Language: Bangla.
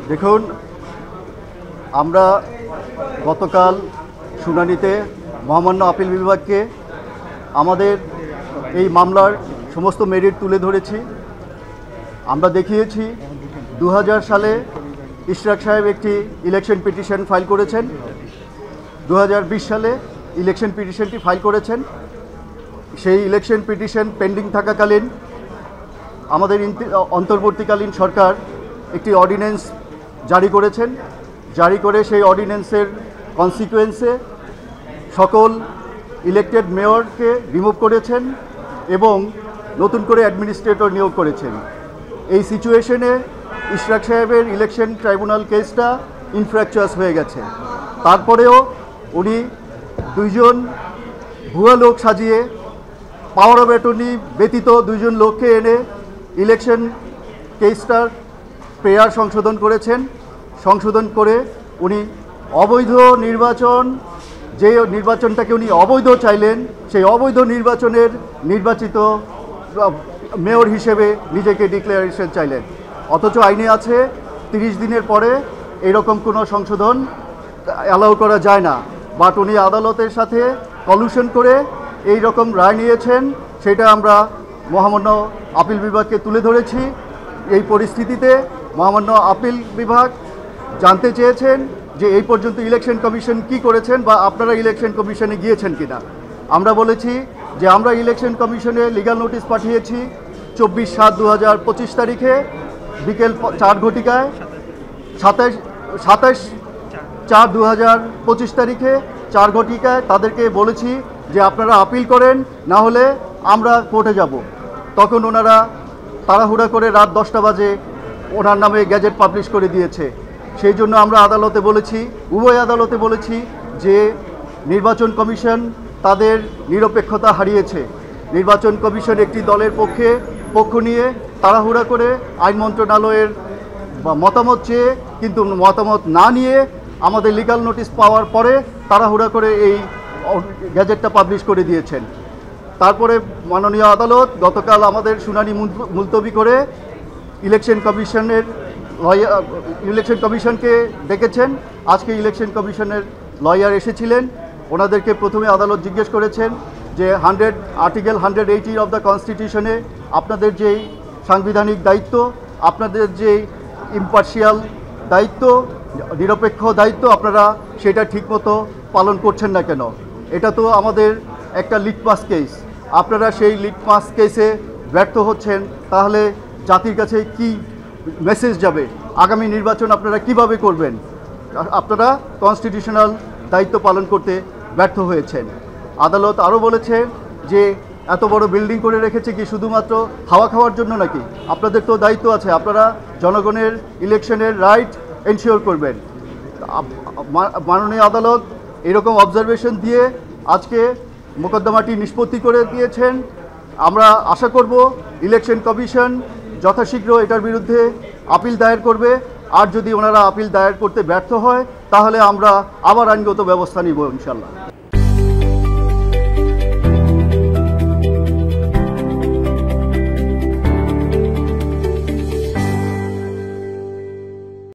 দেখুন, আমরা গতকাল শুনানিতে মহামান্য আপিল বিভাগকে আমাদের এই মামলার সমস্ত মেরিট তুলে ধরেছি। আমরা দেখিয়েছি 2000 সালে ইশরাক সাহেব একটি ইলেকশন পিটিশন ফাইল করেছেন, 2020 সালে ইলেকশন পিটিশনটি ফাইল করেছেন। সেই ইলেকশন পিটিশন পেন্ডিং থাকাকালীন আমাদের অন্তর্বর্তীকালীন সরকার একটি অর্ডিন্যান্স জারি করেছেন। জারি করে সেই অর্ডিন্যান্সের কনসিকুয়েন্সে সকল ইলেক্টেড মেয়রকে রিমুভ করেছেন এবং নতুন করে অ্যাডমিনিস্ট্রেটর নিয়োগ করেছেন। এই সিচুয়েশনে ইশরাক সাহেবের ইলেকশন ট্রাইব্যুনাল কেসটা ইনফ্র্যাকচুয়াস হয়ে গেছে। তারপরেও উনি দুইজন ভুয়া লোক সাজিয়ে পাওয়ার অফ অ্যাটর্নি ব্যতীত দুইজন লোককে এনে ইলেকশন কেসটার পেয়ার সংশোধন করেছেন। সংশোধন করে উনি অবৈধ নির্বাচন, যে নির্বাচনটাকে উনি অবৈধ চাইলেন, সেই অবৈধ নির্বাচনের নির্বাচিত মেয়র হিসেবে নিজেকে ডিক্লারেশন চাইলেন। অথচ আইনে আছে 30 দিনের পরে এরকম কোনো সংশোধন অ্যালাউ করা যায় না। বাট উনি আদালতের সাথে কলিউশন করে এই রকম রায় নিয়েছেন, সেটা আমরা মহামান্য আপিল বিভাগকে তুলে ধরেছি। এই পরিস্থিতিতে মহামান্য আপিল বিভাগ জানতে চেয়েছেন যে এই পর্যন্ত ইলেকশন কমিশন কি করেছেন বা আপনারা ইলেকশন কমিশনে গিয়েছেন কিনা। আমরা বলেছি যে আমরা ইলেকশন কমিশনে লিগ্যাল নোটিশ পাঠিয়েছি 24/7/2025 তারিখে বিকেল 4 ঘটিকায়, 27/4/2025 তারিখে 4 ঘটিকায় তাদেরকে বলেছি যে আপনারা আপিল করেন, না হলে আমরা কোর্টে যাব। তখন ওনারা তাড়াহুড়া করে রাত 10টা বাজে ওনার নামে গ্যাজেট পাবলিশ করে দিয়েছে। সেই জন্য আমরা আদালতে বলেছি, উভয় আদালতে বলেছি যে নির্বাচন কমিশন তাদের নিরপেক্ষতা হারিয়েছে। নির্বাচন কমিশন একটি দলের পক্ষ নিয়ে তাড়াহুড়া করে আইন মন্ত্রণালয়ের মতামত চেয়ে, কিন্তু মতামত না নিয়ে আমাদের লিগ্যাল নোটিশ পাওয়ার পরে তাড়াহুড়া করে এই গ্যাজেটটা পাবলিশ করে দিয়েছেন। তারপরে মাননীয় আদালত গতকাল আমাদের শুনানি মুলতবি করে ইলেকশন কমিশনকে ডেকেছেন। আজকে ইলেকশন কমিশনের লয়ার এসেছিলেন। ওনাদেরকে প্রথমে আদালত জিজ্ঞেস করেছেন যে আর্টিকেল 180 অফ দ্য কনস্টিটিউশনে আপনাদের যেই সাংবিধানিক দায়িত্ব, আপনাদের যে ইম্পার্শিয়াল দায়িত্ব, নিরপেক্ষ দায়িত্ব, আপনারা সেটা ঠিকমতো পালন করছেন না কেন? এটা তো আমাদের একটা লিটমাস কেস। আপনারা সেই লিটমাস কেসে ব্যর্থ হচ্ছেন, তাহলে জাতির কাছে কি মেসেজ যাবে? আগামী নির্বাচন আপনারা কিভাবে করবেন? আপনারা কনস্টিটিউশনাল দায়িত্ব পালন করতে ব্যর্থ হয়েছেন। আদালত আরও বলেছে যে এত বড় বিল্ডিং করে রেখেছে কি শুধুমাত্র হাওয়া খাওয়ার জন্য নাকি? আপনাদের তো দায়িত্ব আছে, আপনারা জনগণের ইলেকশনের রাইট এনশিওর করবেন। মাননীয় আদালত এরকম অবজারভেশন দিয়ে আজকে মোকদ্দমাটি নিষ্পত্তি করে দিয়েছেন। আমরা আশা করব ইলেকশন কমিশন যথাশীঘ্র এটার বিরুদ্ধে আপিল দায়ের করবে। আর যদি ওনারা আপিল দায়ের করতে ব্যর্থ হয়, তাহলে আমরা আবার আইনগত ব্যবস্থা নিব ইনশাল্লাহ।